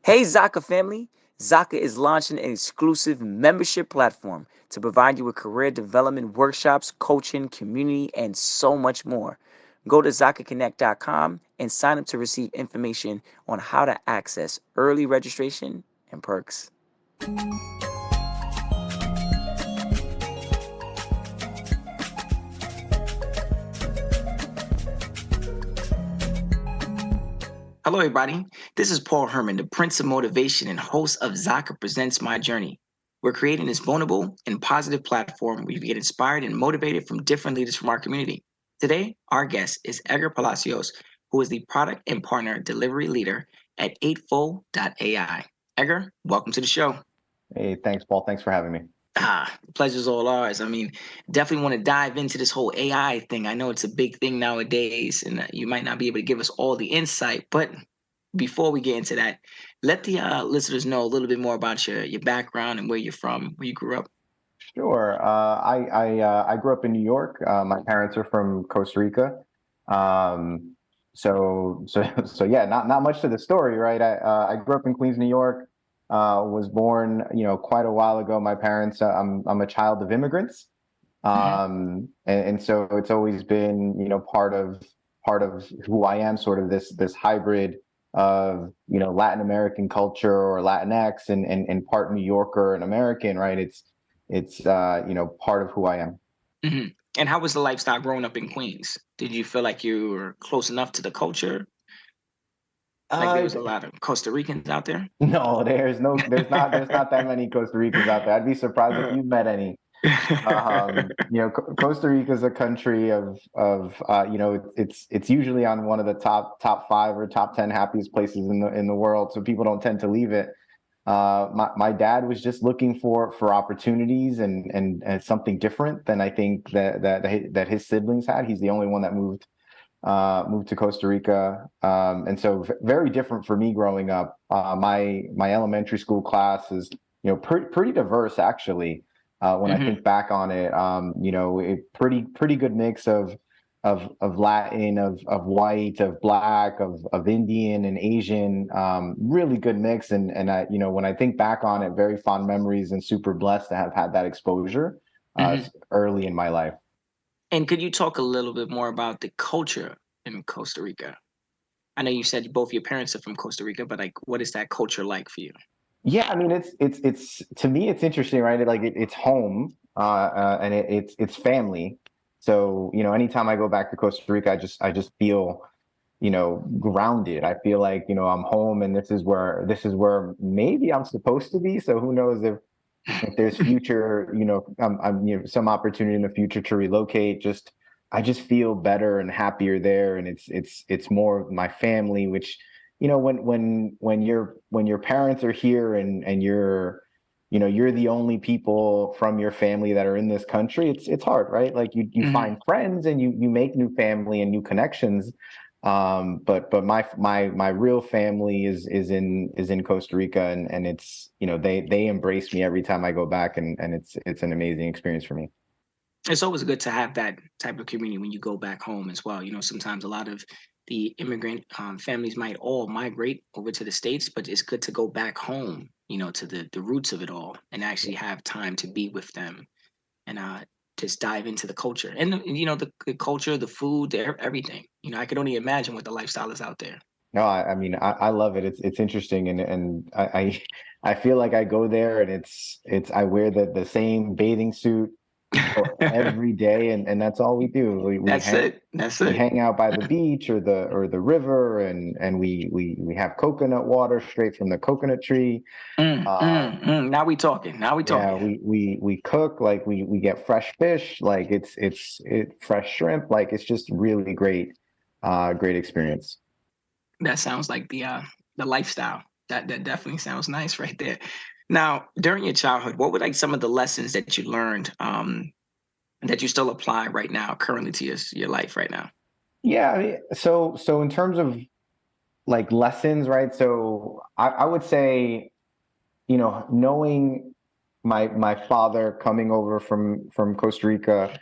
Hey, Zaka family! Zaka is launching an exclusive membership platform to provide you with career development workshops, coaching, community, and so much more. Go to ZakaConnect.com and sign up to receive information on how to access early registration and perks. Hello, everybody. This is Paul Herman, the Prince of Motivation and host of Zaka Presents My Journey. We're creating this vulnerable and positive platform where you get inspired and motivated from different leaders from our community. Today, our guest is Edgar Palacios, who is the product and partner delivery leader at Eightfold AI. Edgar, welcome to the show. Hey, thanks, Paul. Thanks for having me. Pleasure's all ours. I mean, definitely want to dive into this whole AI thing. I know it's a big thing nowadays, and you might not be able to give us all the insight. But before we get into that, let the listeners know a little bit more about your background and where you're from, where you grew up. Sure. I grew up in New York. My parents are from Costa Rica. So yeah, not much to the story, right? I grew up in Queens, New York. Was born, quite a while ago. My parents. I'm a child of immigrants. And so it's always been, part of who I am, sort of this hybrid of, Latin American culture or Latinx and part New Yorker and American, right? It's part of who I am. Mm-hmm. And how was the lifestyle growing up in Queens? Did you feel like you were close enough to the culture? Like there Uh, was a lot of Costa Ricans out there? no, there's not that many Costa Ricans out there. I'd be surprised if you met any. Costa Rica is a country it's usually on one of the top five or top 10 happiest places in the world. So people don't tend to leave it. My dad was just looking for opportunities and something different than I think that his siblings had. He's the only one that moved to Costa Rica, and so very different for me growing up. My elementary school class is pretty diverse actually. When I think back on it, pretty good mix of Latin, of white, of black, of Indian and Asian. Really good mix, and I, when I think back on it, very fond memories and super blessed to have had that exposure early in my life. And could you talk a little bit more about the culture in Costa Rica? I know you said both your parents are from Costa Rica, but like, what is that culture like for you? Yeah, I mean, it's to me, it's interesting, right? It's home, and it's family. So anytime I go back to Costa Rica, I just feel grounded. I feel like I'm home, and this is where maybe I'm supposed to be. So who knows if there's future, some opportunity in the future to relocate. I just feel better and happier there, and it's more of my family, which when your parents are here and you're the only people from your family that are in this country, it's hard, right? Like you find friends and you make new family and new connections. But my real family is in Costa Rica, and it's they embrace me every time I go back, and it's an amazing experience for me. It's always good to have that type of community when you go back home as well. Sometimes a lot of the immigrant families might all migrate over to the States, but it's good to go back home, to the roots of it all and actually have time to be with them and just dive into the culture and, the culture, the food, everything. I could only imagine what the lifestyle is out there. No, I mean I love it. It's interesting, and I feel like I go there and it's I wear the same bathing suit every day, and that's all we do. We That's hang it. That's we it. hang out by the beach or the river, and we have coconut water straight from the coconut tree. Now we talking. Now we Yeah, talking. we cook, like we get fresh fish, like it's fresh shrimp, like it's just really great experience. That sounds like the lifestyle. That definitely sounds nice right there. Now, during your childhood, what were like some of the lessons that you learned that you still apply right now, currently to your life right now? Yeah, I mean, so in terms of like lessons, right? So I would say, knowing my father coming over from Costa Rica,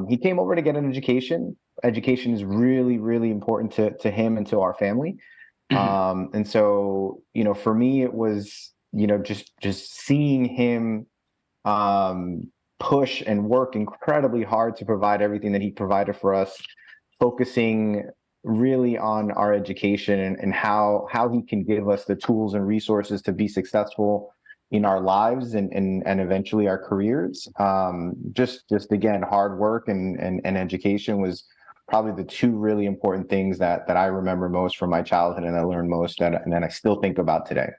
he came over to get an education. Education is really, really important to him and to our family. Mhm. And so, for me, it was, just seeing him um, push and work incredibly hard to provide everything that he provided for us, focusing really on our education and how he can give us the tools and resources to be successful in our lives and eventually our careers. Just again, hard work and education was probably the two really important things that I remember most from my childhood and I learned most and then I still think about today.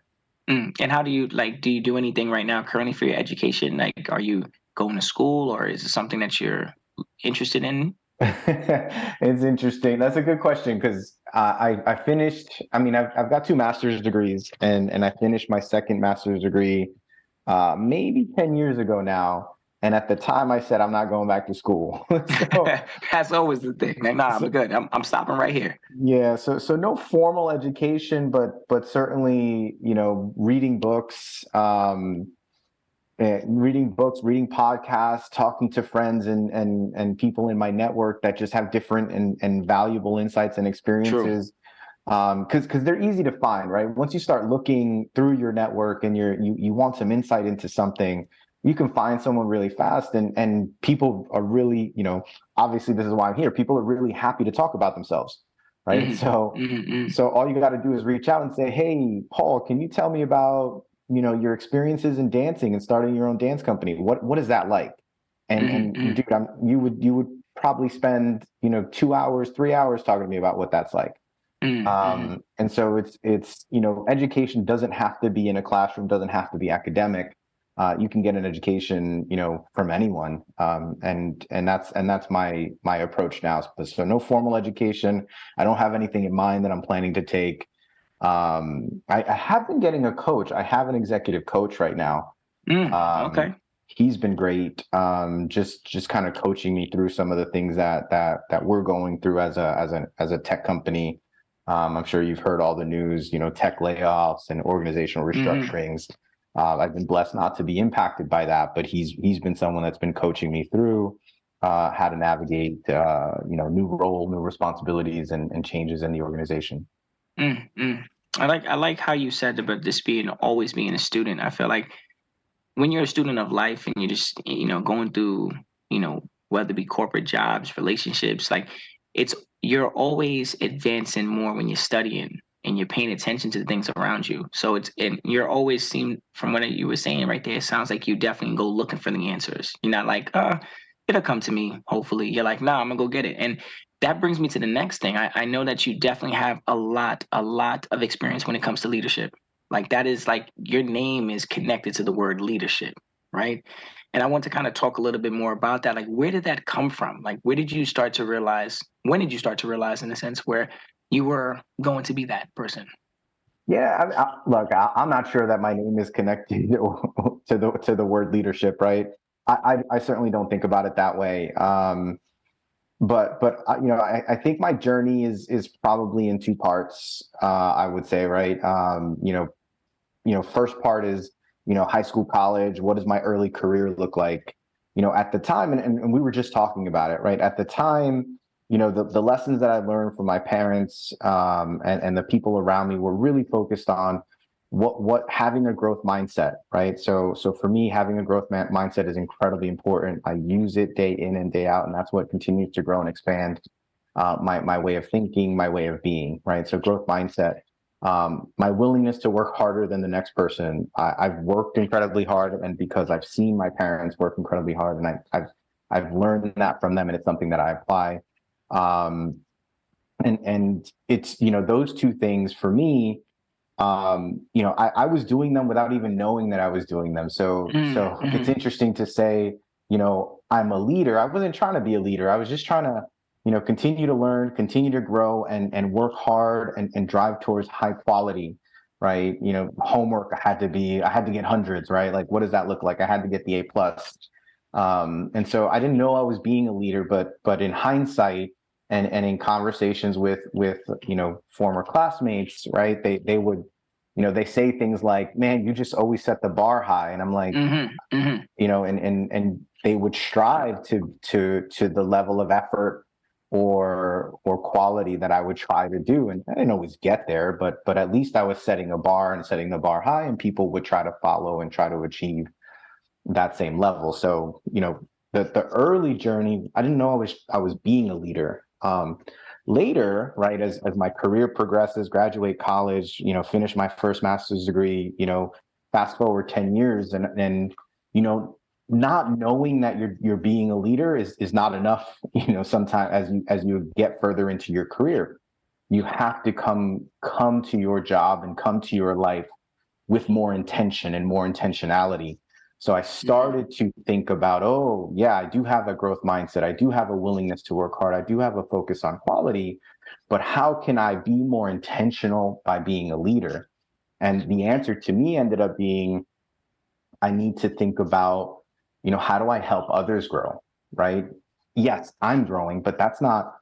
And how do you like? Do you do anything right now currently for your education? Like, are you going to school, or is it something that you're interested in? It's interesting. That's a good question because I finished. I mean, I've got two master's degrees, and I finished my second master's degree maybe 10 years ago now. And at the time, I said I'm not going back to school. so, That's always the thing. Like, nah, I'm so good. I'm stopping right here. yeah, so no formal education, but certainly reading books. Reading books, reading podcasts, talking to friends and people in my network that just have different and valuable insights and True. experiences. Because they're easy to find, right? Once you start looking through your network and you want some insight into something, you can find someone really fast. And people are really, obviously this is why I'm here. People are really happy to talk about themselves, right? Hmm. So Hmm. so all you got to do is reach out and say, "Hey, Paul, can you tell me about your experiences in dancing and starting your own dance company? What is that like?" And Hmm. dude, you would probably spend 2 hours, 3 hours talking to me about what that's like. Hmm. And so it's education doesn't have to be in a classroom, doesn't have to be academic. You can get an education, from anyone, and that's my approach now. So no formal education. I don't have anything in mind that I'm planning to take. I have been getting a coach. I have an executive coach right now. Okay. He's been great. Just kind of coaching me through some of the things that we're going through as a tech company. I'm sure you've heard all the news, tech layoffs and organizational Hmm. restructurings. I've been blessed not to be impacted by that, but he's been someone that's been coaching me through how to navigate, new role, new responsibilities, and changes in the organization. Mm. I like how you said about this being always being a student. I feel like when you're a student of life and you're just going through whether it be corporate jobs, relationships, like it's you're always advancing more when you're studying and you're paying attention to the things around you. So it's and you're always seem from what you were saying right there, it sounds like you definitely go looking for the answers. You're not like it'll come to me hopefully. You're like nah, I'm gonna go get it. And that brings me to the next thing. I know that you definitely have a lot of experience when it comes to leadership. Like that is like your name is connected to the word leadership, right? And I want to kind of talk a little bit more about that. Like, where did that come from? Like, where did you start to realize? When did you start to realize, in a sense, where you were going to be that person? Yeah, look, I'm not sure that my name is connected to the word leadership, right? I certainly don't think about it that way. But I think my journey is probably in two parts. I would say, right? First part is high school, college. What does my early career look like? At the time, and we were just talking about it, right? At the time, the lessons that I learned from my parents and the people around me were really focused on what having a growth mindset, right? So for me, having a growth mindset is incredibly important. I use it day in and day out, and that's what continues to grow and expand my way of thinking, my way of being, right? So growth mindset, my willingness to work harder than the next person. I've worked incredibly hard, and because I've seen my parents work incredibly hard, and I've learned that from them, and it's something that I apply. Um, and it's those two things for me. I was doing them without even knowing that I was doing them. So it's Mm-hmm. interesting to say, I'm a leader. I wasn't trying to be a leader. I was just trying to, continue to learn, continue to grow and work hard and drive towards high quality, right? Homework I had to get hundreds, right? Like, what does that look like? I had to get the A plus. And so I didn't know I was being a leader, but in hindsight, and in conversations with former classmates, right? They would, they say things like, "Man, you just always set the bar high," and I'm like, Mm-hmm. Mm-hmm. and they would strive to the level of effort or quality that I would try to do. And I didn't always get there, but at least I was setting a bar and setting the bar high, and people would try to follow and try to achieve that same level. So, the early journey, I didn't know I was being a leader. Later, right, as my career progresses, graduate college, finish my first master's degree, fast forward 10 years, and not knowing that you're being a leader is not enough. Sometimes as you get further into your career, you have to come to your job and come to your life with more intention and more intentionality. So I started to think about, oh, yeah, I do have a growth mindset. I do have a willingness to work hard. I do have a focus on quality, but how can I be more intentional by being a leader? And the answer to me ended up being, I need to think about, how do I help others grow, right? Yes, I'm growing, but that's not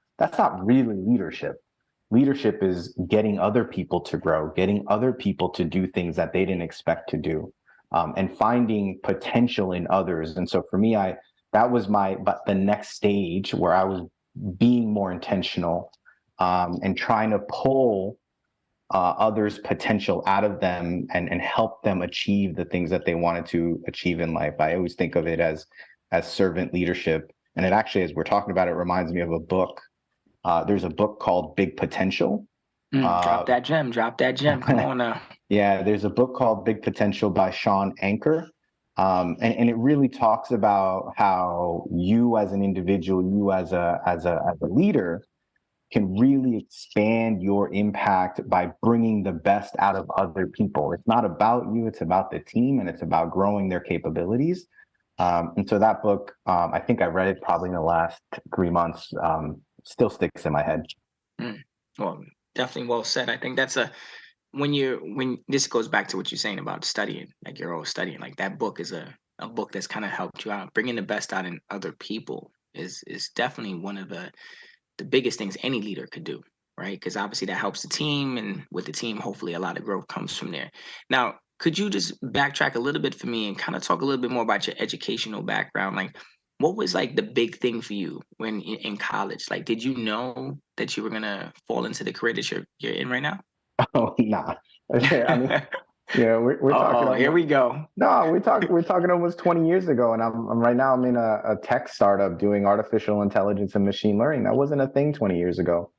really leadership. Leadership is getting other people to grow, getting other people to do things that they didn't expect to do, and finding potential in others. And so for me, that was but the next stage where I was being more intentional, and trying to pull others' potential out of them and help them achieve the things that they wanted to achieve in life. I always think of it as servant leadership. And it actually, as we're talking about, it reminds me of a book. There's a book called Big Potential. Drop that gem. Drop that gem. Come on now. Yeah, there's a book called Big Potential by Sean Anker. And it really talks about how you as an individual, you as a leader, can really expand your impact by bringing the best out of other people. It's not about you, it's about the team, and it's about growing their capabilities. And so that book, I think I read it probably in the last 3 months, still sticks in my head. Well, definitely well said. I think that's when this goes back to what you're saying about studying, like you're always studying, like that book is a book that's kind of helped you out. Bringing the best out in other people is definitely one of the biggest things any leader could do, right? Because obviously that helps the team, and with the team, hopefully a lot of growth comes from there. Now, could you just backtrack a little bit for me and kind of talk a little bit more about your educational background? Like, what was like the big thing for you when in college? Like, did you know that you were gonna fall into the career that you're in right now? Oh, nah. I mean, we're talking Oh, here almost, we go. no, we're talking almost 20 years ago, and I'm right now I'm in a tech startup doing artificial intelligence and machine learning. That wasn't a thing 20 years ago.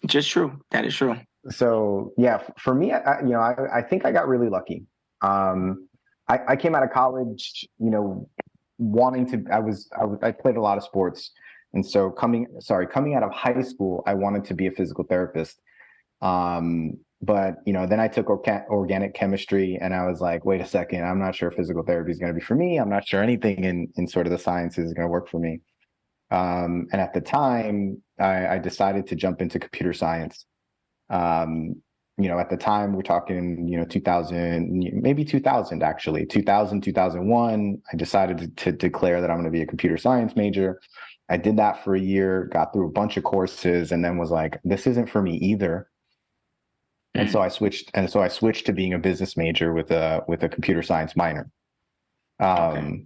Just true. That is true. So yeah, for me, I think I got really lucky. I came out of college, wanting to. I played a lot of sports, and so coming out of high school, I wanted to be a physical therapist. But then I took organic chemistry, and I was like, wait a second, I'm not sure physical therapy is going to be for me. I'm not sure anything in sort of the sciences is going to work for me. And at the time, I decided to jump into computer science. At the time we're talking, 2000, maybe 2000, actually 2000, 2001, I decided to declare that I'm going to be a computer science major. I did that for a year, got through a bunch of courses, and then was like, this isn't for me either. And so I switched to being a business major with a computer science minor. Okay.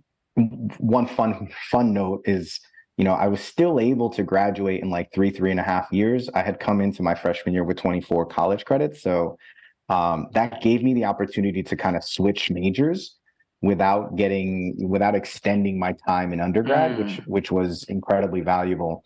One fun note is, I was still able to graduate in like 3.5 years. I had come into my freshman year with 24 college credits. So that gave me the opportunity to kind of switch majors without extending my time in undergrad, which was incredibly valuable.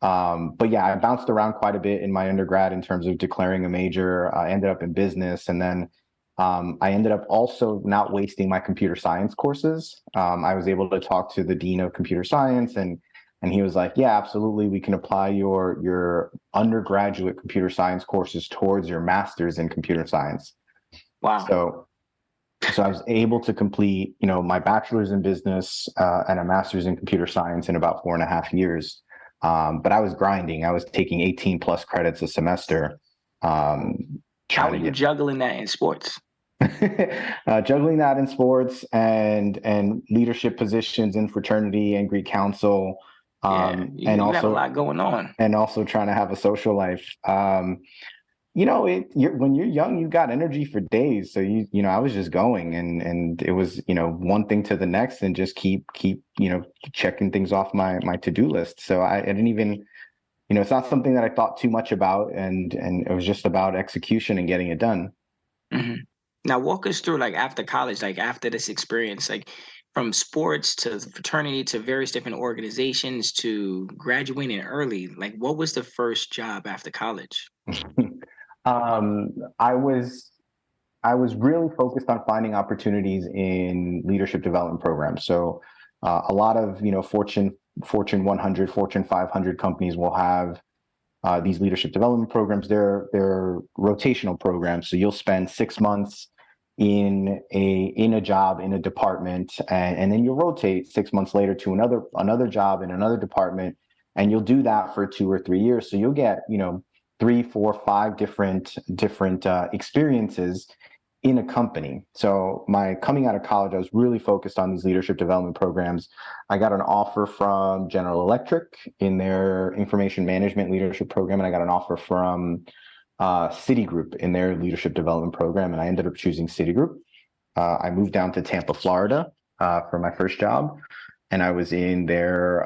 But yeah, I bounced around quite a bit in my undergrad in terms of declaring a major. I ended up in business, and then I ended up also not wasting my computer science courses. I was able to talk to the dean of computer science, and he was like, yeah, absolutely, we can apply your undergraduate computer science courses towards your master's in computer science. Wow. So I was able to complete, my bachelor's in business and a master's in computer science in about 4.5 years. But I was grinding. I was taking 18 plus credits a semester. How are you juggling that in sports? Juggling that in sports and leadership positions in fraternity and Greek council. Yeah, And you got a also lot going on. trying to have a social life. When you're young, you got energy for days. So I was just going, and it was, one thing to the next, and just keep checking things off my to-do list. So I didn't even it's not something that I thought too much about, and it was just about execution and getting it done. Hmm. Now, walk us through like after college, like after this experience, like from sports to fraternity to various different organizations to graduating early. Like, what was the first job after college? um, I was I was really focused on finding opportunities in leadership development programs. So a lot of Fortune 100, Fortune 500 companies will have these leadership development programs. They're rotational programs. So you'll spend 6 months in a job in a department, and then you'll rotate 6 months later to another job in another department, and you'll do that for 2 or 3 years. So you'll get 3, 4, 5 different experiences in a company. So my coming out of college, I was really focused on these leadership development programs. I got an offer from General Electric in their information management leadership program, and I got an offer from Citigroup in their leadership development program, and I ended up choosing Citigroup. I moved down to Tampa, Florida, for my first job, and I was in their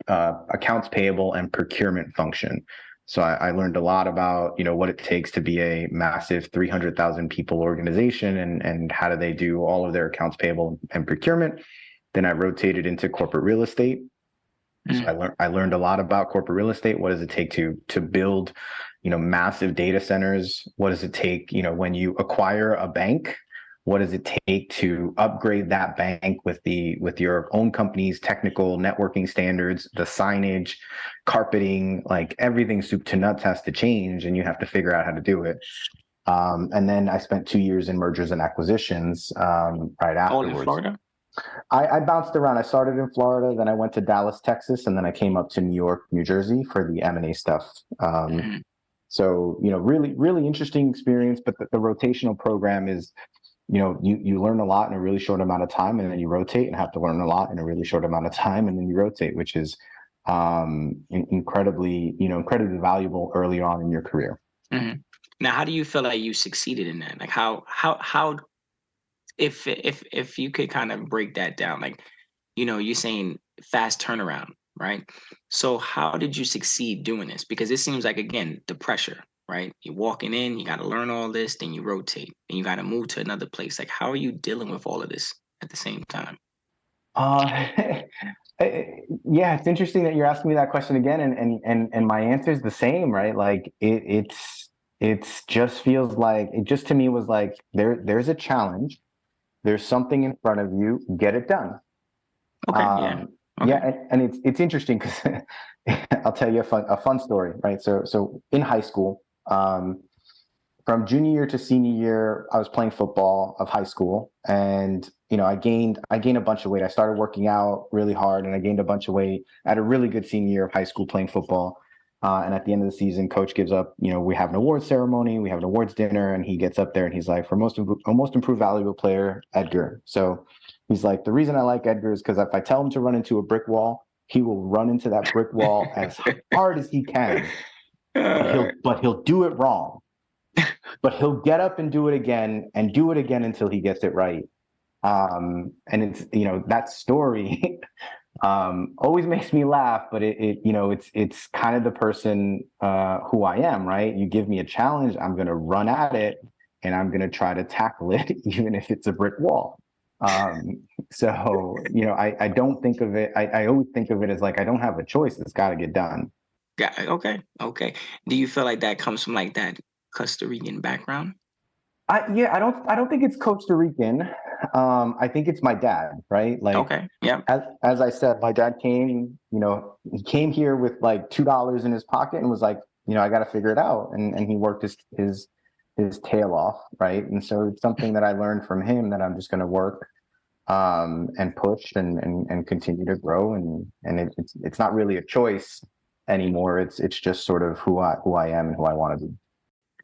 accounts payable and procurement function. So I learned a lot about what it takes to be a massive 300,000 people organization, and how do they do all of their accounts payable and procurement. Then I rotated into corporate real estate. So Mm. I learned a lot about corporate real estate. What does it take to build massive data centers? What does it take when you acquire a bank? What does it take to upgrade that bank with your own company's technical networking standards, the signage, carpeting, like everything soup to nuts has to change, and you have to figure out how to do it. And then I spent 2 years in mergers and acquisitions right All in afterwards. Florida? I bounced around. I started in Florida, then I went to Dallas, Texas, and then I came up to New York, New Jersey for the M&A stuff. Mhm. So really, really interesting experience. But the rotational program is, you learn a lot in a really short amount of time, and then you rotate and have to learn a lot in a really short amount of time, and then you rotate, which is incredibly valuable early on in your career. Mhm. Now, how do you feel like you succeeded in that? Like, how if you could kind of break that down, like, you're saying fast turnaround, right? So how did you succeed doing this? Because it seems like, again, the pressure, right? You're walking in, you got to learn all this, then you rotate, and you got to move to another place. Like, how are you dealing with all of this at the same time? Uh, yeah, it's interesting that you're asking me that question again, and my answer is the same, right? Like it's just feels like it just to me was like there's a challenge, there's something in front of you, get it done. Okay, yeah, Yeah, okay. and it's interesting because I'll tell you a fun story, right? So in high school, from junior year to senior year, I was playing football of high school, and I gained a bunch of weight. I started working out really hard, and I gained a bunch of weight. I had a really good senior year of high school playing football. And at the end of the season, coach gives up. We have an awards ceremony, we have an awards dinner, and he gets up there and he's like, for most improved valuable player, Edgar. So he's like, the reason I like Edgar is because if I tell him to run into a brick wall, he will run into that brick wall as hard as he can, but Uh, he'll do it wrong, but he'll get up and do it again and do it again until he gets it right. And it's that story always makes me laugh, but it's kind of the person who I am, right? You give me a challenge, I'm going to run at it, and I'm going to try to tackle it, even if it's a brick wall. I don't think of it. I always think of it as like I don't have a choice. It's got to get done. Got it. Okay, okay. Do you feel like that comes from like that Costa Rican background? Yeah, I don't think it's Costa Rican. I think it's my dad, right? Like Okay, yeah. as I said, my dad came, he came here with like $2 in his pocket and was like, I got to figure it out, and he worked his tail off, right? And so it's something that I learned from him that I'm just going to work and push and continue to grow, and it's not really a choice anymore. It's just sort of who I am and who I want to be.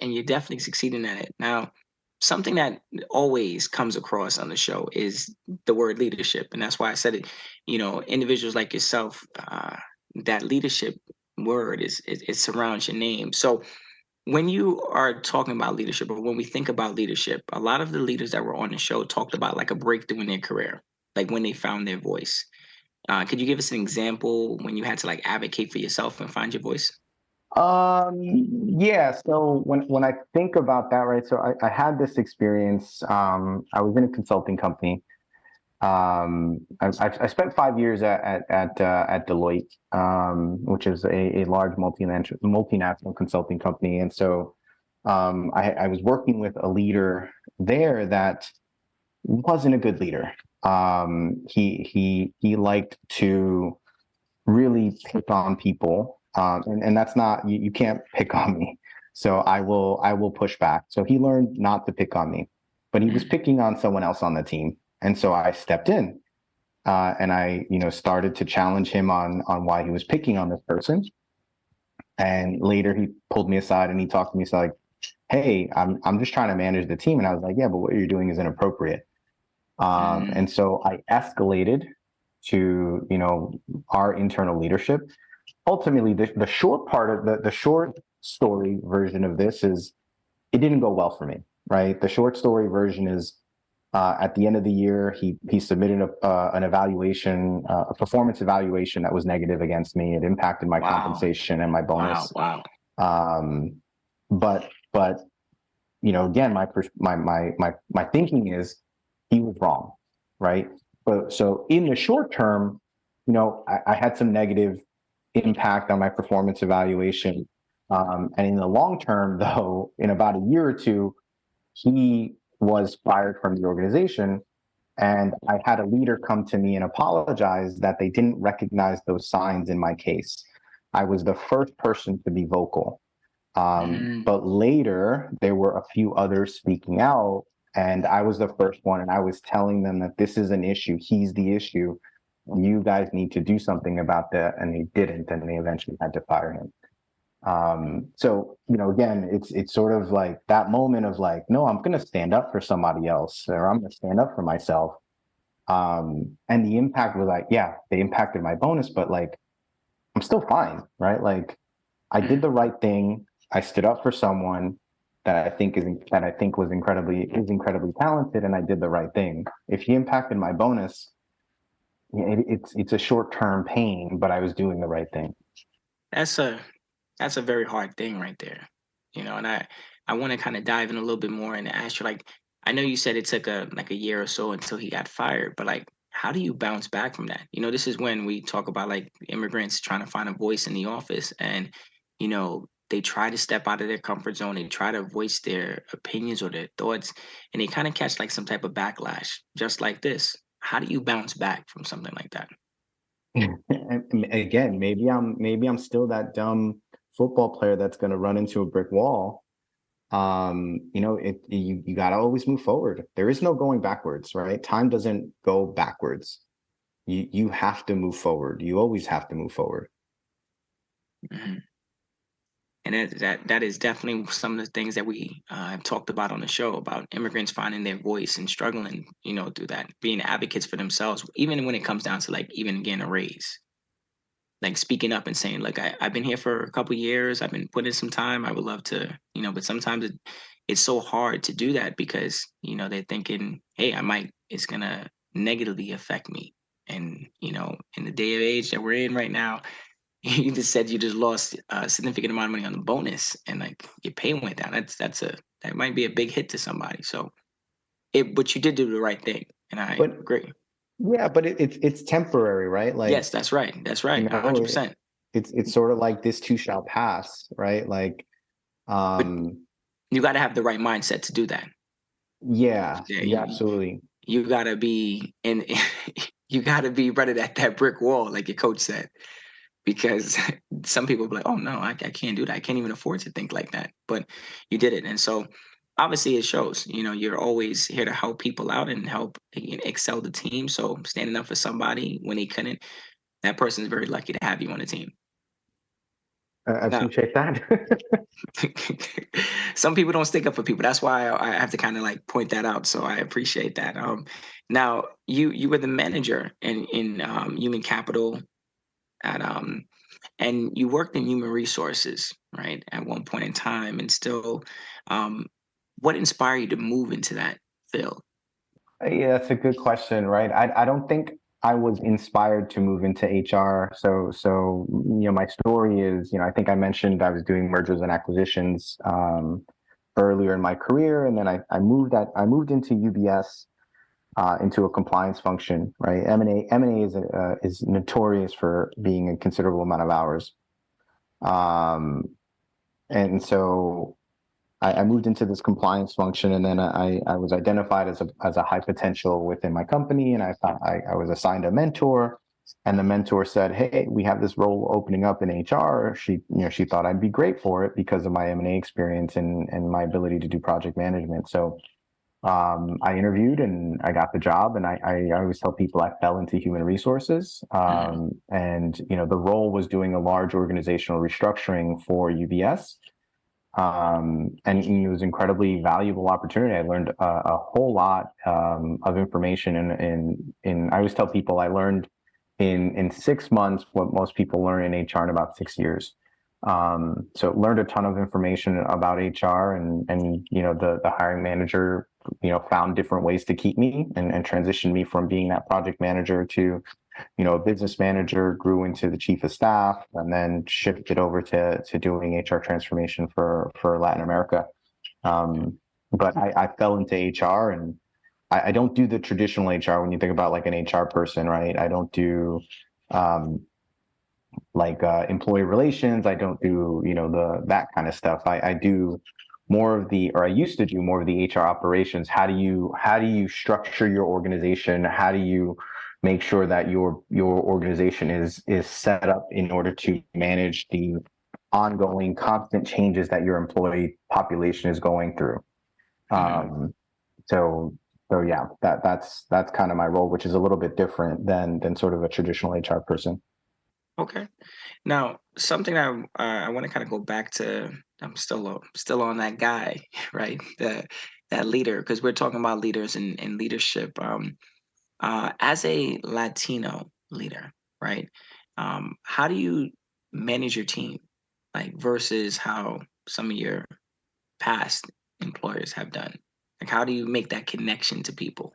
And you're definitely succeeding at it. Now, something that always comes across on the show is the word leadership, and that's why I said it. Individuals like yourself, that leadership word it surrounds your name. So when you are talking about leadership, or when we think about leadership, a lot of the leaders that were on the show talked about like a breakthrough in their career, like when they found their voice. Could you give us an example when you had to like advocate for yourself and find your voice? Yeah. So when I think about that, right? So I had this experience. I was in a consulting company. I spent 5 years at Deloitte, which is a large multinational consulting company, and so I was working with a leader there that wasn't a good leader. He liked to really pick on people, and that's not you can't pick on me. So I will push back. So he learned not to pick on me, but he was Mm, picking on someone else on the team, and so I stepped in, and I started to challenge him on why he was picking on this person. And later he pulled me aside and he talked to me. So like, hey, I'm just trying to manage the team, and I was like, yeah, but what you're doing is inappropriate. mm, And so I escalated to our internal leadership. Ultimately, the short part of the short story version of this is it didn't go well for me. Right. The short story version is at the end of the year, he submitted an evaluation, a performance evaluation that was negative against me. It impacted my wow. compensation and my Wow. bonus. Wow. Um, but again, my thinking is he was wrong, right? But so in the short term, I had some negative impact on my performance evaluation, and in the long term, though, in about a year or two, he was fired from the organization. And I had a leader come to me and apologize that they didn't recognize those signs in my case. I was the first person to be vocal. Mm, But later, there were a few others speaking out, and I was the first one, and I was telling them that this is an issue. He's the issue. You guys need to do something about that, and they didn't, and they eventually had to fire him. So again, it's sort of like that moment of like, no, I'm going to stand up for somebody else, or I'm going to stand up for myself. And the impact was like, yeah, they impacted my bonus, but like, I'm still fine, right? Like, I did mm. the right thing. I stood up for someone that I think is incredibly talented, and I did the right thing. If he impacted my bonus, yeah, it's a short term pain, but I was doing the right thing. That's a that's a very hard thing right there. And I want to kind of dive in a little bit more and ask you like I know you said it took a year or so until he got fired, but like how do you bounce back from that? This is when we talk about like immigrants trying to find a voice in the office and they try to step out of their comfort zone, they try to voice their opinions or their thoughts and they kind of catch like some type of backlash just like this. How do you bounce back from something like that? And again, maybe I'm still that dumb football player that's going to run into a brick wall. You got to always move forward. There is no going backwards, right? Time doesn't go backwards. You have to move forward. You always have to move forward. Mhm. And that is definitely some of the things that we have talked about on the show about immigrants finding their voice and struggling, through that, being advocates for themselves, even when it comes down to like even getting a raise, like speaking up and saying, "Look, I've been here for a couple years. I've been putting some time. I would love to, but sometimes it's so hard to do that because they're thinking, hey, it's gonna negatively affect me, and in the day of age that we're in right now." You just said you just lost a significant amount of money on the bonus, and like your pay went down. That might be a big hit to somebody. So but you did do the right thing, and I But agree. yeah, but it's temporary, right? Like, Yes, that's right. That's right. you A know, hundred it, percent. it's sort of like this too shall pass, right? Like, But um, you got to have the right mindset to do that. yeah, Yeah, yeah, absolutely. you got to be in. You got to be running at that brick wall, like your coach said, because some people be like, "Oh no, I can't do that. I can't even afford to think like that." But you did it, and so obviously it shows. You're always here to help people out and help excel the team. So standing up for somebody when they couldn't, that person is very lucky to have you on the team. I Now, appreciate that. some people don't stick up for people. That's why I have to kind of like point that out. So I appreciate that. Now you were the manager in human capital at and you worked in human resources, right, at one point in time, and still, um, what inspired you to move into that field? Yeah, that's a good question, right? I don't think I was inspired to move into HR. My story is, I think I mentioned I was doing mergers and acquisitions earlier in my career, and then I moved into UBS, into a compliance function, right? M&A is notorious for being a considerable amount of hours, um, and so I moved into this compliance function, and then I was identified as a high potential within my company, and I thought I was assigned a mentor, and the mentor said, "Hey, we have this role opening up in HR." She thought I'd be great for it because of my M&A experience and my ability to do project management. So I interviewed and I got the job, and I always tell people I fell into human resources, Mhm. and the role was doing a large organizational restructuring for UBS. And it was incredibly valuable opportunity. I learned a whole lot of information, and I always tell people I learned in 6 months what most people learn in HR in about 6 years. So learned a ton of information about HR, and the hiring manager found different ways to keep me and transition me from being that project manager to a business manager, grew into the chief of staff, and then shifted over to doing HR transformation for Latin America. Um, but I fell into HR, and I don't do the traditional HR when you think about like an HR person, right? I don't do um, employee relations. I don't do that kind of stuff. I do more of or I used to do more of the HR operations. How do you structure your organization? How do you make sure that your organization is set up in order to manage the ongoing constant changes that your employee population is going through? Mhm. Um, so yeah, that's kind of my role, which is a little bit different than sort of a traditional HR person. Okay. Now, something I want to kind of go back to. I'm still on that guy, right? That leader, because we're talking about leaders and leadership. As a Latino leader, right? How do you manage your team, like versus how some of your past employers have done? Like, how do you make that connection to people?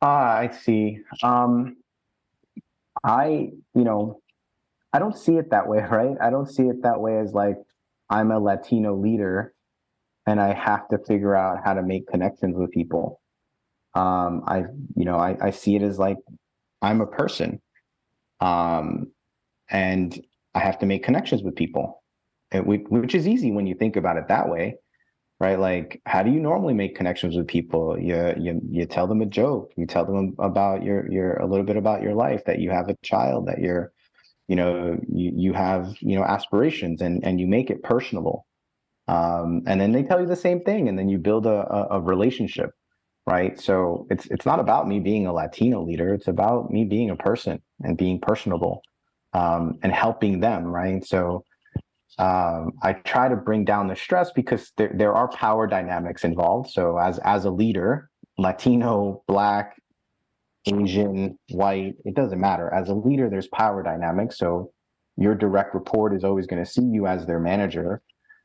I see. I, I don't see it that way, right? I don't see it that way as like I'm a Latino leader and I have to figure out how to make connections with people. I, I see it as like I'm a person, um, and I have to make connections with people, which is easy when you think about it that way, right? Like, how do you normally make connections with people? You tell them a joke, you tell them about your a little bit about your life, that you have a child, that you have aspirations, and you make it personable, and then they tell you the same thing, and then you build a relationship, right? So it's not about me being a Latino leader, it's about me being a person and being personable, and helping them, right? So I try to bring down the stress because there are power dynamics involved. So as a leader, Latino, Black, Asian, white, it doesn't matter. As a leader, there's power dynamics. So your direct report is always going to see you as their manager.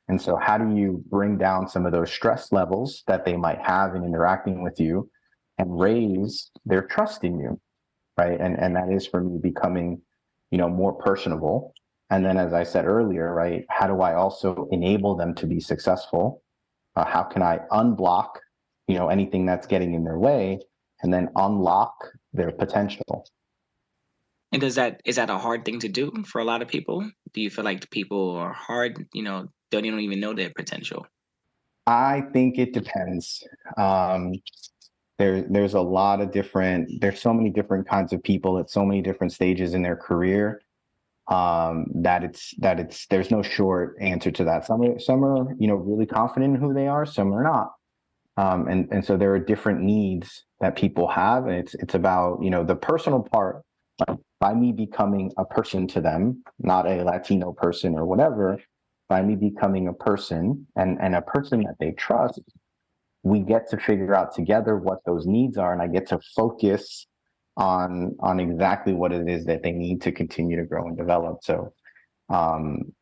And so, how do you bring down some of those stress levels that they might have in interacting with you and raise their trust in you? Right. And that is for me becoming, more personable. And then, as I said earlier, right, how do I also enable them to be successful? How can I unblock, anything that's getting in their way, and then unlock their potential? And is that a hard thing to do for a lot of people? Do you feel like the people are hard, don't even know their potential? I think it depends. Um, there's a lot of there's so many different kinds of people at so many different stages in their career, there's no short answer to that. Some are really confident in who they are, some are not. And so there are different needs that people have, and it's about the personal part, by me becoming a person to them, not a Latino person or whatever. By me becoming a person, and a person that they trust, we get to figure out together what those needs are, and I get to focus on exactly what it is that they need to continue to grow and develop. So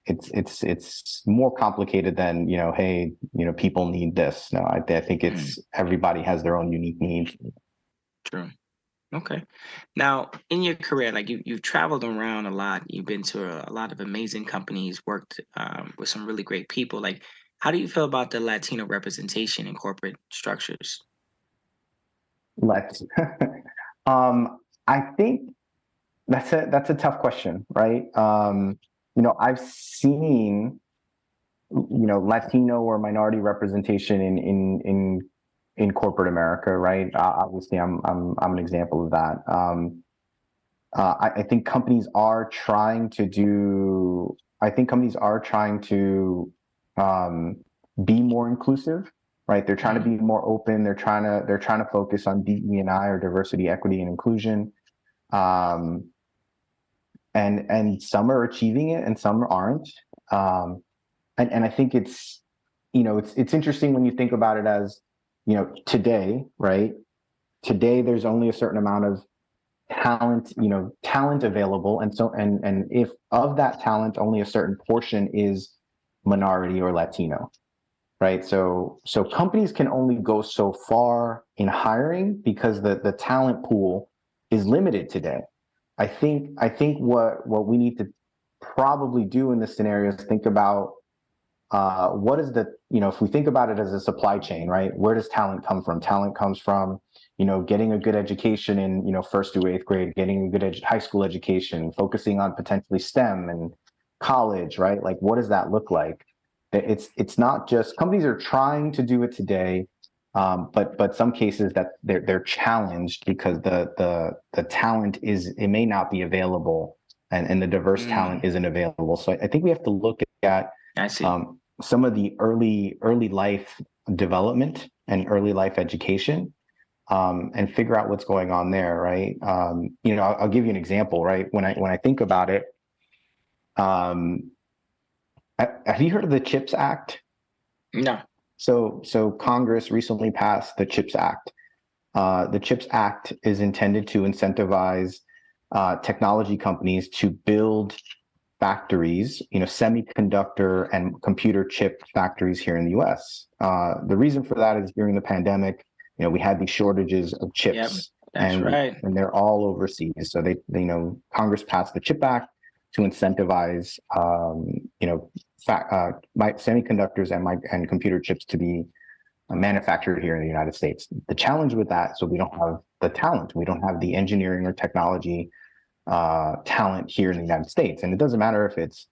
it's more complicated than hey, people need this. No, I think Mm, it's everybody has their own unique needs. true. Okay. Now, in your career, like you've traveled around a lot. You've been to a lot of amazing companies, worked with some really great people. Like, how do you feel about the Latino representation in corporate structures? Let's. I think that's a tough question, right? I've seen Latino or minority representation in corporate America, right? Obviously, I'm an example of that. I think companies are trying to do. I think companies are trying to um, be more inclusive, right? They're trying to be Mm, more open. They're trying to focus on DE&I or diversity, equity, and inclusion. Um, and some are achieving it, and some aren't. Um, and I think it's interesting when you think about it as today, right? Today, there's only a certain amount of talent available, and if of that talent only a certain portion is minority or Latino, right? So companies can only go so far in hiring because the talent pool is limited today. I think what we need to probably do in this scenario is think about what is if we think about it as a supply chain, right? Where does talent come from? Talent comes from, getting a good education in, first through eighth grade, getting a good high school education, focusing on potentially STEM and college, right? Like, what does that look like? It's not just companies are trying to do it today, but some cases that they're challenged because the talent it may not be available, and the diverse talent mm, isn't available. So I think we have to look at I see. some of the early life development and early life education, and figure out what's going on there, right? I'll give you an example, right? When I think about it, um, have you heard of the CHIPS Act? No. So Congress recently passed the CHIPS Act. The CHIPS Act is intended to incentivize technology companies to build factories, semiconductor and computer chip factories here in the U.S. The reason for that is during the pandemic, we had these shortages of Yep. chips, That's and right. they're all overseas. So Congress passed the CHIP Act to incentivize, my semiconductors and computer chips to be manufactured here in the United States. The challenge with that, so we don't have the talent, we don't have the engineering or technology talent here in the United States. And it doesn't matter if it's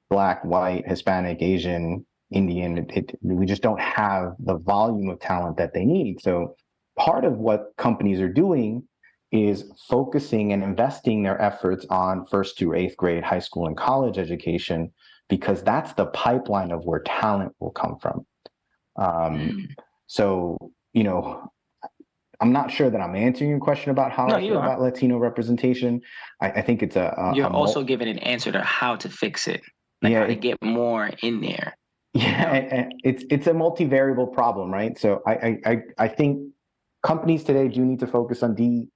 Black, white, Hispanic, Asian, Indian, we just don't have the volume of talent that they need. So part of what companies are doing is focusing and investing their efforts on first through eighth grade, high school, and college education, because that's the pipeline of where talent will come from. Um, Mm. so, I'm not sure that I'm answering your question about how No, I you feel are. about Latino representation. I think it's You're also giving an answer to how to fix it, like yeah, how to get more in there. You yeah, know. it's a multivariable problem, right? So I think companies today do need to focus on DE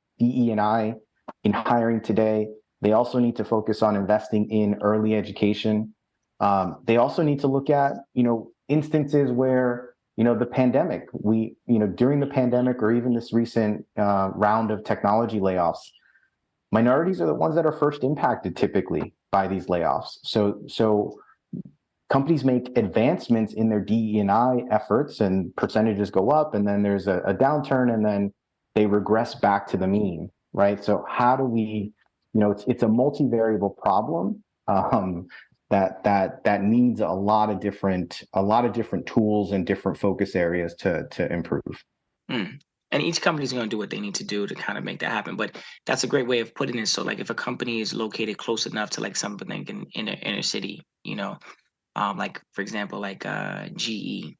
and I in hiring today. They also need to focus on investing in early education. They also need to look at instances where the pandemic, during the pandemic, or even this recent round of technology layoffs, minorities are the ones that are first impacted typically by these layoffs. So companies make advancements in their DE&I efforts, and percentages go up, and then there's a downturn, and then they regress back to the mean, right? So how do we, it's a multivariable problem, that needs a lot of different tools and different focus areas to improve. Mm. And each company is going to do what they need to do to kind of make that happen. But that's a great way of putting it. So, like, if a company is located close enough to like something in the inner city, like for example, like GE,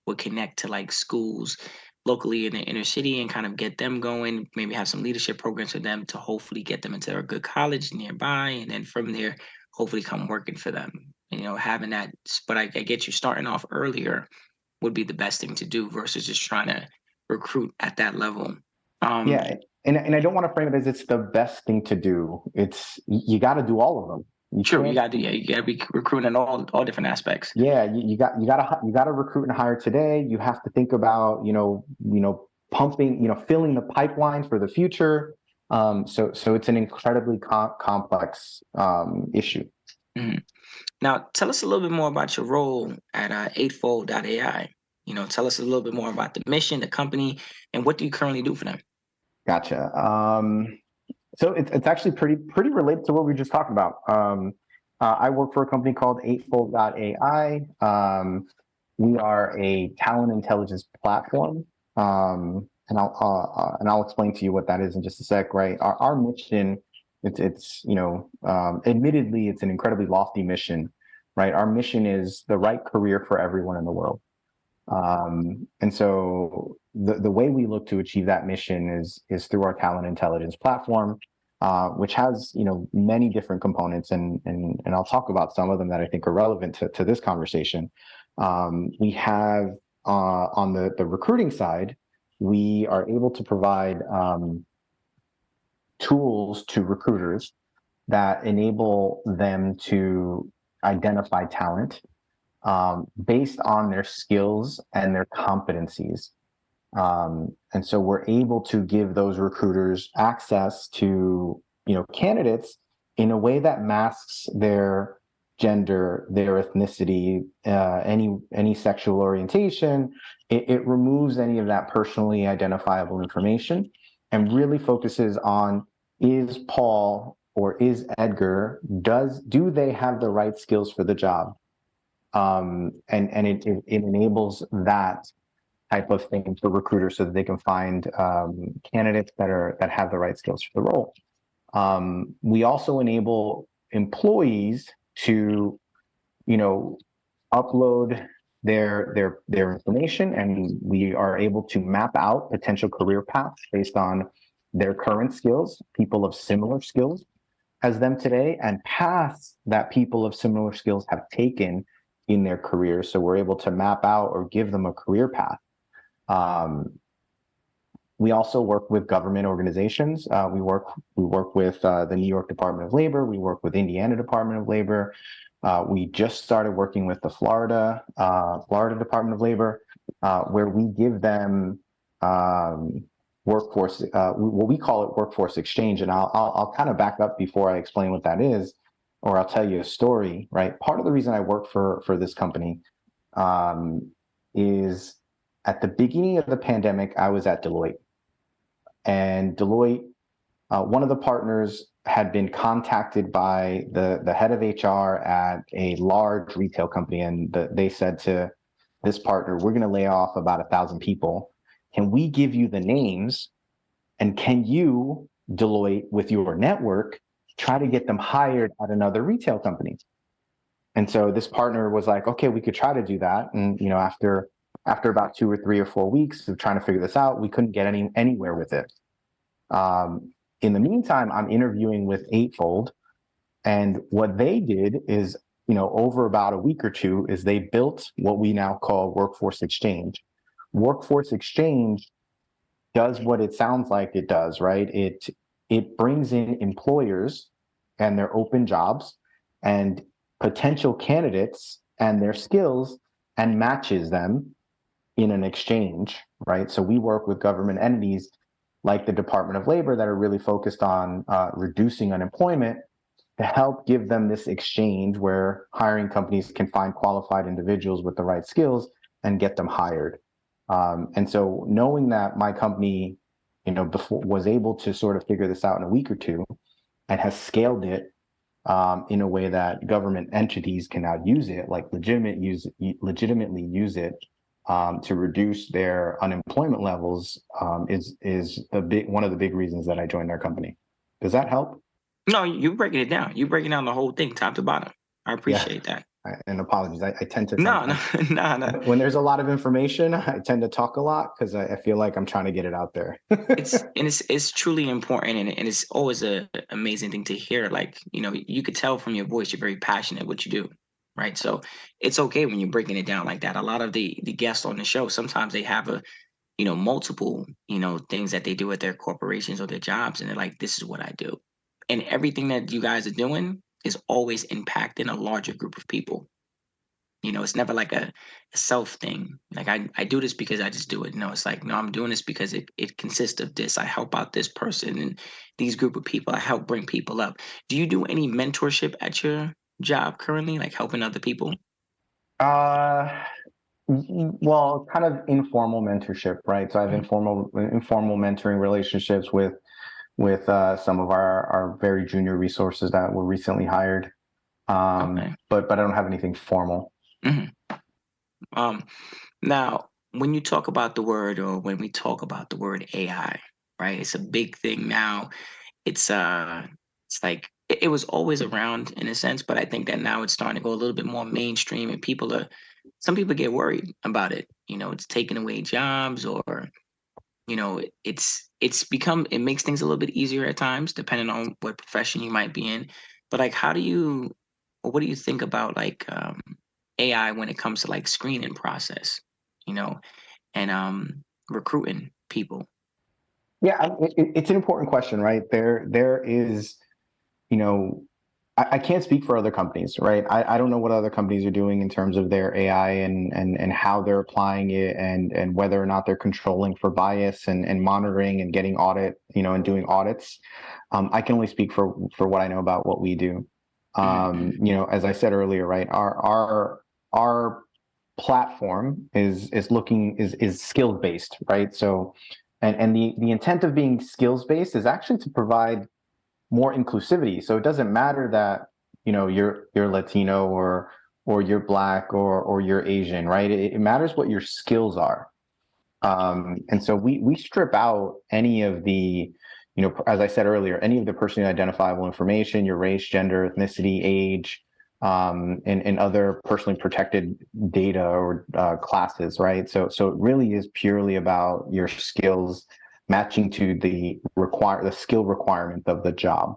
would connect to like schools locally in the inner city and kind of get them going. Maybe have some leadership programs for them to hopefully get them into a good college nearby, and then from there, hopefully come working for them. Having that. But I get you starting off earlier would be the best thing to do versus just trying to recruit at that level. Um, Yeah, and I don't want to frame it as it's the best thing to do. It's you got to do all of them. You True, you can't. got to, yeah, you got to be recruiting in all different aspects. Yeah, you got to recruit and hire today. You have to think about pumping, filling the pipeline for the future. So it's an incredibly complex issue. Mhm. Now, tell us a little bit more about your role at Eightfold AI. Tell us a little bit more about the mission, the company, and what do you currently do for them? Gotcha. So it's actually pretty related to what we were just talking about. I work for a company called Eightfold AI. We are a talent intelligence platform, and I'll explain to you what that is in just a sec. Right, our mission, it's admittedly, it's an incredibly lofty mission. Right, our mission is the right career for everyone in the world. And so the way we look to achieve that mission is through our talent intelligence platform, which has many different components, and I'll talk about some of them that I think are relevant to this conversation. We have on the recruiting side, we are able to provide tools to recruiters that enable them to identify talent based on their skills and their competencies. And so we're able to give those recruiters access to candidates in a way that masks their gender, their ethnicity, any sexual orientation. It removes any of that personally identifiable information and really focuses on, is Paul or is Edgar, do they have the right skills for the job? And it enables that type of thing for recruiters so that they can find candidates that have the right skills for the role. We also enable employees to, upload their information, and we are able to map out potential career paths based on their current skills, people of similar skills as them today, and paths that people of similar skills have taken in their careers. So we're able to map out or give them a career path. We also work with government organizations. We work with the New York Department of Labor. We work with Indiana Department of Labor. We just started working with the Florida Department of Labor, where we give them workforce, what we call it workforce exchange. And I'll kind of back up before I explain what that is, or I'll tell you a story. Right, part of the reason I work for this company is at the beginning of the pandemic, I was at Deloitte. And Deloitte, one of the partners had been contacted by the head of HR at a large retail company, and they said to this partner, we're going to lay off about 1,000 people. Can we give you the names? And can you, Deloitte, with your network, try to get them hired at another retail company? And so this partner was like, okay, we could try to do that. And after about 2 or 3 or 4 weeks of trying to figure this out, we couldn't get anywhere with it. In the meantime, I'm interviewing with Eightfold, and what they did is, over about a week or two, is they built what we now call Workforce Exchange. Workforce Exchange does what it sounds like it does, right? It brings in employers and their open jobs and potential candidates and their skills and matches them in an exchange, right? So we work with government entities like the Department of Labor that are really focused on reducing unemployment to help give them this exchange where hiring companies can find qualified individuals with the right skills and get them hired. And so knowing that my company, before was able to sort of figure this out in a week or two and has scaled it in a way that government entities can now use it, like legitimately use it to reduce their unemployment levels, is one of the big reasons that I joined our company. Does that help? No, you're breaking it down. You're breaking down the whole thing, top to bottom. I Yeah. appreciate that. And apologies. I tend to No, no, sometimes, no, no. when there's a lot of information, I tend to talk a lot because I feel like I'm trying to get it out there. It's truly important, and it's always a amazing thing to hear. Like, you could tell from your voice you're very passionate what you do, right? So it's okay when you're breaking it down like that. A lot of the guests on the show, sometimes they have multiple, things that they do at their corporations or their jobs, and they're like, this is what I do. And everything that you guys are doing is always impacting a larger group of people. It's never like a self thing. Like I do this because I just do it. No, it's like, no, I'm doing this because it consists of this. I help out this person and these group of people. I help bring people up. Do you do any mentorship at your job currently, like helping other people? Uh, well, kind of informal mentorship, right? So I have Mhm. informal mentoring relationships with some of our very junior resources that were recently hired. Okay. But I don't have anything formal. Mhm. Um, Now, when you talk about the word, or when we talk about the word AI, right? It's a big thing now. It's like it was always around in a sense, but I think that now it's starting to go a little bit more mainstream, and some people get worried about it. It's taking away jobs, or it makes things a little bit easier at times, depending on what profession you might be in. But like, or what do you think about like AI when it comes to like screening process, you know, and recruiting people? Yeah, it's an important question, right? There is, you know, I can't speak for other companies, right? I don't know what other companies are doing in terms of their AI and how they're applying it and whether or not they're controlling for bias and monitoring and getting and doing audits. I can only speak for what I know about what we do. Mm-hmm, As I said earlier, right? Our platform is skills based, right? So, and the intent of being skills based is actually to provide more inclusivity. So it doesn't matter that you're Latino or you're Black or you're Asian, right? It matters what your skills are. And so we strip out any of the, as I said earlier, any of the personally identifiable information, your race, gender, ethnicity, age, and other personally protected data or classes, right? So it really is purely about your skills matching to the skill requirement of the job.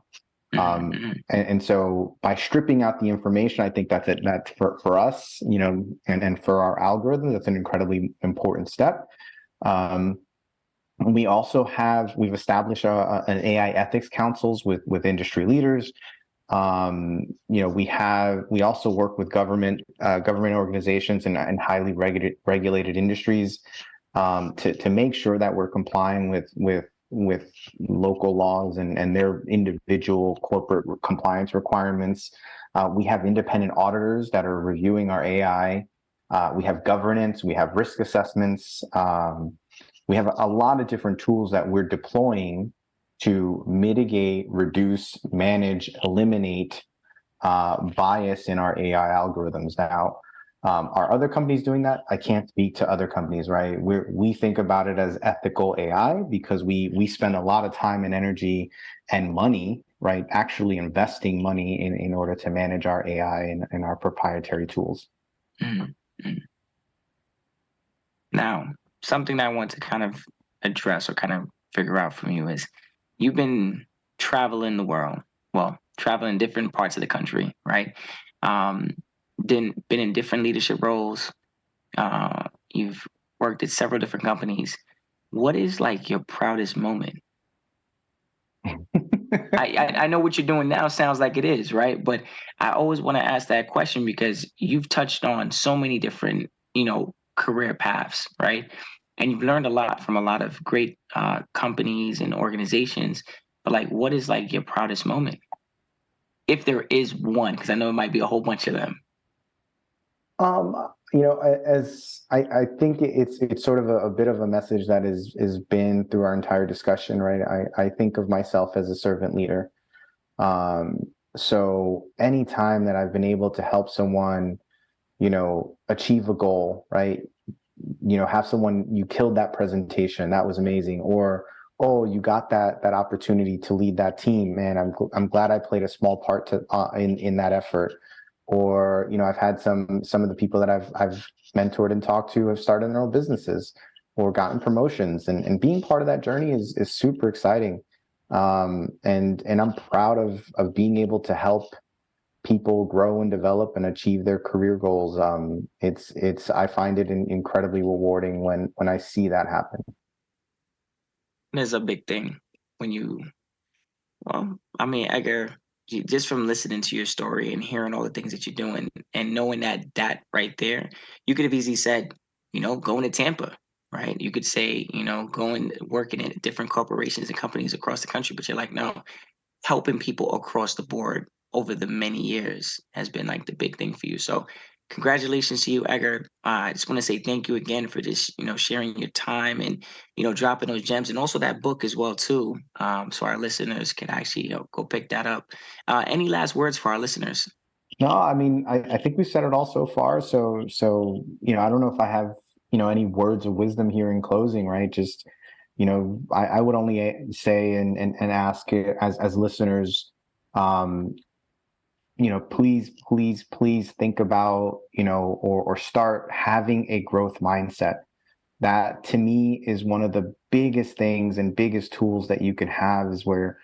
mm-hmm, And so by stripping out the information, I think that's for us, and for our algorithm, that's an incredibly important step. Um, we've established an AI ethics councils with industry leaders. We also work with government organizations and highly regulated industries to make sure that we're complying with local laws and their individual corporate compliance requirements. We have independent auditors that are reviewing our AI. We have governance. We have risk assessments. We have a lot of different tools that we're deploying to mitigate, reduce, manage, eliminate bias in our AI algorithms. Now, are other companies doing that? I can't speak to other companies, right? We think about it as ethical AI because we spend a lot of time and energy and money, right? Actually investing money in order to manage our AI and our proprietary tools. mm-hmm. Now, something that I want to kind of address or kind of figure out from you is you've been traveling the world, well, traveling different parts of the country, right? Um, been in different leadership roles. You've worked at several different companies. What is like your proudest moment? I know what you're doing now sounds like it is, right? But I always want to ask that question because you've touched on so many different, career paths, right? And you've learned a lot from a lot of great companies and organizations. But like, what is like your proudest moment, if there is one? Because I know it might be a whole bunch of them. As I think it's sort of a bit of a message that is been through our entire discussion, right? I think of myself as a servant leader. Um, so anytime that I've been able to help someone, achieve a goal, right? Have someone, you killed that presentation, that was amazing, or oh, you got that opportunity to lead that team, man. I'm glad I played a small part to in that effort. Or I've had some of the people that I've mentored and talked to have started their own businesses or gotten promotions, and being part of that journey is super exciting. And I'm proud of being able to help people grow and develop and achieve their career goals. I find it incredibly rewarding when I see that happen. There's a big thing when well, I mean, Edgar. just from listening to your story and hearing all the things that you're doing and knowing that right there, you could have easily said, going to Tampa, right? You could say, going working in different corporations and companies across the country, but you're like, no, helping people across the board over the many years has been like the big thing for you. So congratulations to you, Edgar. I just want to say thank you again for this, sharing your time and, dropping those gems and also that book as well too. So our listeners can actually, go pick that up. Any last words for our listeners? No, I mean, I think we said it all so far. So, I don't know if I have, any words of wisdom here in closing, right? Just, I would only say and ask as listeners, um, please think about, or start having a growth mindset. That to me is one of the biggest things and biggest tools that you can have is where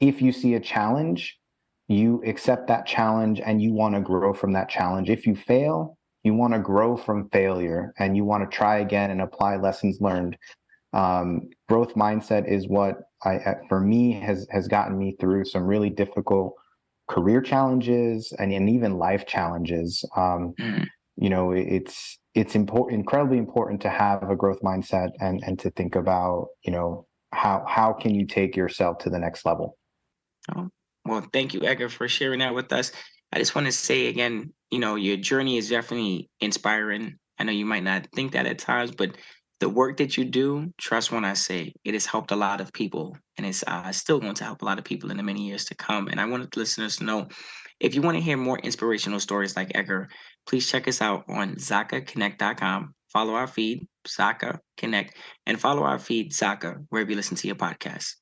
if you see a challenge, you accept that challenge and you want to grow from that challenge. If you fail, you want to grow from failure and you want to try again and apply lessons learned. Growth mindset is what for me has gotten me through some really difficult career challenges and even life challenges. Mm. It's important, incredibly important to have a growth mindset and to think about, how can you take yourself to the next level. Oh, well, thank you, Edgar, for sharing that with us. I just want to say again, your journey is definitely inspiring. I know you might not think that at times, but the work that you do, trust when I say it has helped a lot of people, and it's still going to help a lot of people in the many years to come. And I wanted the listeners to know if you want to hear more inspirational stories like Edgar, please check us out on ZakaConnect.com. Follow our feed, Zaka Connect, and follow our feed, Zaka, wherever you listen to your podcast.